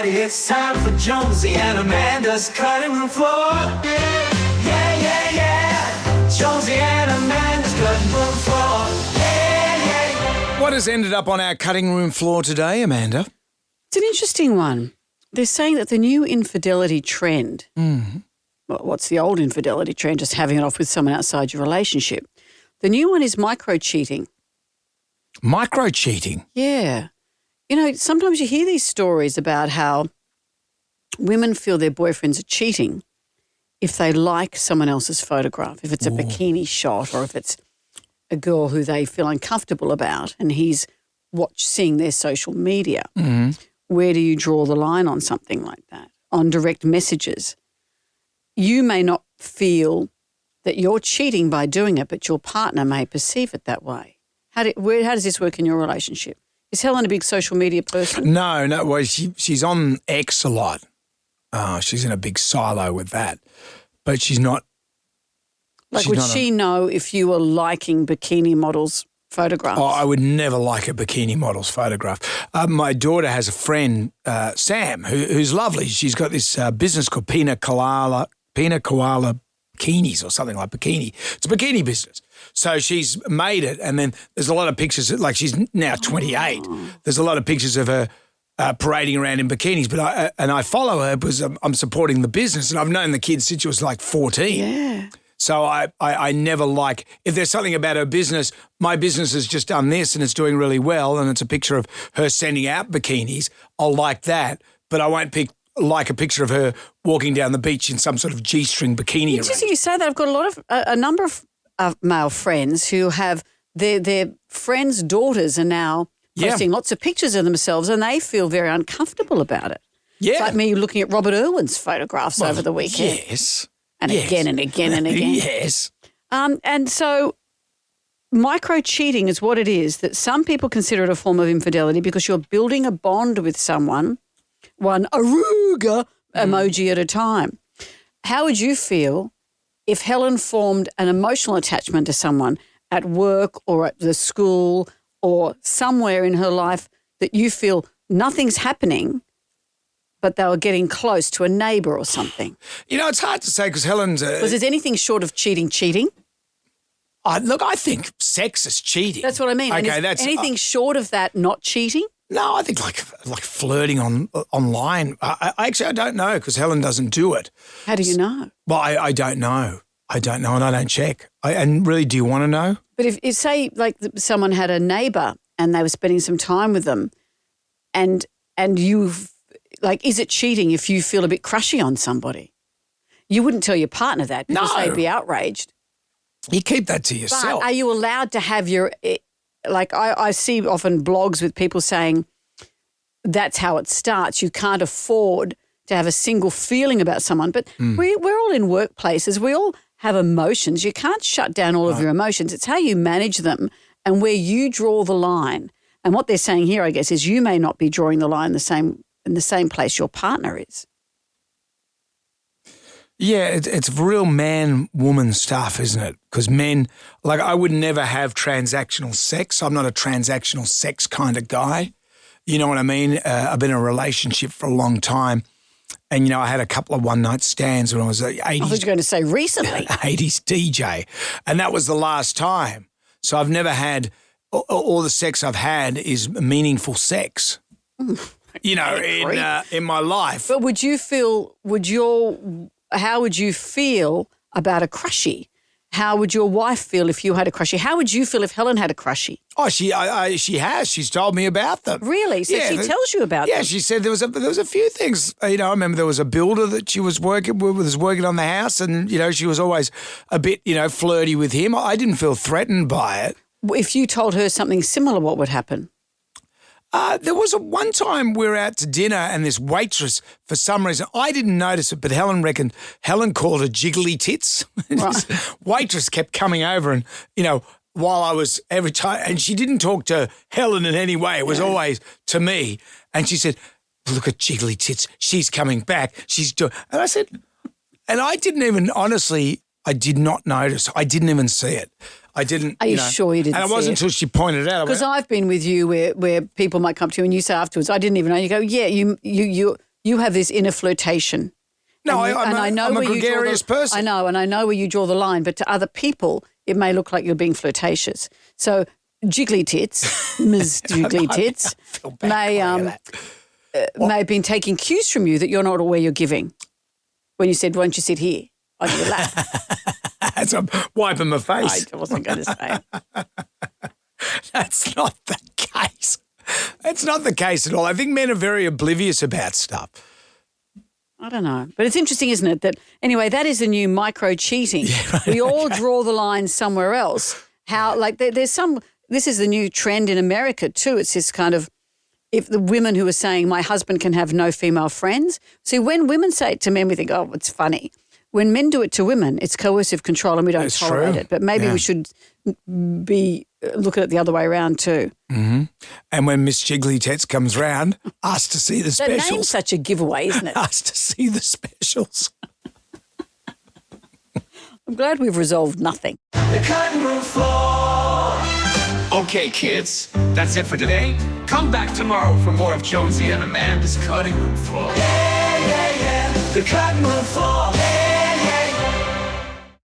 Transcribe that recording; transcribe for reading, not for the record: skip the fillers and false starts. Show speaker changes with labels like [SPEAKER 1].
[SPEAKER 1] everybody, it's time for Jonesy and Amanda's cutting room floor. Yeah, yeah, yeah. Jonesy and Amanda's cutting room floor. Yeah, yeah.
[SPEAKER 2] What has ended up on our cutting room floor today, Amanda?
[SPEAKER 3] It's an interesting one. They're saying that the new infidelity trend, well, what's the old infidelity trend? Just having it off with someone outside your relationship. The new one is microcheating.
[SPEAKER 2] Microcheating?
[SPEAKER 3] Yeah. You know, sometimes you hear these stories about how women feel their boyfriends are cheating if they like someone else's photograph, if it's a bikini shot or if it's a girl who they feel uncomfortable about and he's seeing their social media.
[SPEAKER 2] Mm-hmm.
[SPEAKER 3] Where do you draw the line on something like that? On direct messages. You may not feel that you're cheating by doing it, but your partner may perceive it that way. How does this work in your relationship? Is Helen a big social media person?
[SPEAKER 2] No. Well, she's on X a lot. She's in a big silo with that, but she's not.
[SPEAKER 3] Like, would she know if you were liking bikini models' photographs?
[SPEAKER 2] Oh, I would never like a bikini model's photograph. My daughter has a friend, Sam, who's lovely. She's got this business called Pina Koala Bikinis or something like bikini. It's a bikini business. So she's made it, and then there's a lot of pictures. Like, she's now 28. There's a lot of pictures of her parading around in bikinis. But I follow her because I'm supporting the business, and I've known the kid since she was like 14.
[SPEAKER 3] Yeah.
[SPEAKER 2] So I never like, if there's something about her business, my business has just done this and it's doing really well, and it's a picture of her sending out bikinis, I'll like that. But I won't like a picture of her walking down the beach in some sort of G-string bikini.
[SPEAKER 3] Interesting you say that. I've got a number of male friends who have their friends' daughters are now posting lots of pictures of themselves, and they feel very uncomfortable about it.
[SPEAKER 2] Yeah.
[SPEAKER 3] It's like me looking at Robert Irwin's photographs over the weekend.
[SPEAKER 2] Yes.
[SPEAKER 3] And again and again and again.
[SPEAKER 2] Yes.
[SPEAKER 3] And so micro-cheating is what it is, that some people consider it a form of infidelity because you're building a bond with someone, one aruga emoji at a time. How would you feel if Helen formed an emotional attachment to someone at work or at the school or somewhere in her life that you feel nothing's happening, but they were getting close to a neighbour or something?
[SPEAKER 2] You know, it's hard to say because Helen's
[SPEAKER 3] Was there anything short of cheating?
[SPEAKER 2] Look, I think sex is cheating.
[SPEAKER 3] That's what I mean.
[SPEAKER 2] Okay,
[SPEAKER 3] and
[SPEAKER 2] that's
[SPEAKER 3] anything short of that not cheating?
[SPEAKER 2] No, I think like flirting online. I don't know because Helen doesn't do it.
[SPEAKER 3] How do you know?
[SPEAKER 2] Well, I don't know. I don't know, and I don't check. And really, do you want to know?
[SPEAKER 3] But if say like someone had a neighbour and they were spending some time with them, and you've like, is it cheating if you feel a bit crushy on somebody? You wouldn't tell your partner that because they'd be outraged.
[SPEAKER 2] You keep that to yourself.
[SPEAKER 3] But are you allowed to have your, like I see often blogs with people saying that's how it starts. You can't afford to have a single feeling about someone. But we're all in workplaces. We all have emotions. You can't shut down all of your emotions. It's how you manage them and where you draw the line. And what they're saying here, I guess, is you may not be drawing the line in the same place your partner is.
[SPEAKER 2] Yeah, it's real man-woman stuff, isn't it? Because men, like, I would never have transactional sex. I'm not a transactional sex kind of guy. You know what I mean? I've been in a relationship for a long time. And, you know, I had a couple of one-night stands when I was 80s.
[SPEAKER 3] I was going to say recently.
[SPEAKER 2] 80s DJ. And that was the last time. So I've never had, all the sex I've had is meaningful sex. You know, in my life.
[SPEAKER 3] But how would you feel about a crushie? How would your wife feel if you had a crushie? How would you feel if Helen had a crushie?
[SPEAKER 2] Oh, she has. She's told me about them.
[SPEAKER 3] Really? So she tells you about them?
[SPEAKER 2] Yeah, she said there was a few things. You know, I remember there was a builder that she was working on the house, and you know she was always a bit, you know, flirty with him. I didn't feel threatened by it.
[SPEAKER 3] If you told her something similar, what would happen?
[SPEAKER 2] There was one time we were out to dinner and this waitress, for some reason, I didn't notice it, but Helen called her jiggly tits.
[SPEAKER 3] Right.
[SPEAKER 2] This waitress kept coming over and, you know, while I was every time, and she didn't talk to Helen in any way. It was always to me. And she said, look at jiggly tits. She's coming back. And I said, and I didn't even, honestly, I did not notice. I didn't even see it. I didn't.
[SPEAKER 3] Are you sure you didn't?
[SPEAKER 2] And it wasn't until she pointed it out.
[SPEAKER 3] Because I've been with you where people might come to you and you say afterwards, I didn't even know. You go, yeah, you have this inner flirtation.
[SPEAKER 2] No,
[SPEAKER 3] I'm
[SPEAKER 2] I'm a gregarious person.
[SPEAKER 3] I know, and I know where you draw the line, but to other people, it may look like you're being flirtatious. So jiggly tits, Ms. Jiggly Tits, may have been taking cues from you that you're not aware you're giving. When you said, won't you sit here on your lap?
[SPEAKER 2] As I'm wiping my face.
[SPEAKER 3] I wasn't going to say it.
[SPEAKER 2] That's not the case. It's not the case at all. I think men are very oblivious about stuff.
[SPEAKER 3] I don't know. But it's interesting, isn't it, that anyway, that is the new micro-cheating.
[SPEAKER 2] Yeah, right.
[SPEAKER 3] We all draw the line somewhere else. How, like, there's some, this is the new trend in America too. It's this kind of, if the women who are saying, my husband can have no female friends. See, when women say it to men, we think, oh, it's funny. When men do it to women, it's coercive control and we don't tolerate it. But maybe we should be look at it the other way around too.
[SPEAKER 2] Mm-hmm. And when Miss Jiggly Tits comes round, ask to see the specials.
[SPEAKER 3] That name's such a giveaway, isn't it?
[SPEAKER 2] Ask to see the specials.
[SPEAKER 3] I'm glad we've resolved nothing.
[SPEAKER 1] The cutting room floor. Okay, kids, that's it for today. Come back tomorrow for more of Jonesy and Amanda's cutting room floor. Yeah, yeah, yeah. The cutting room floor. Yeah.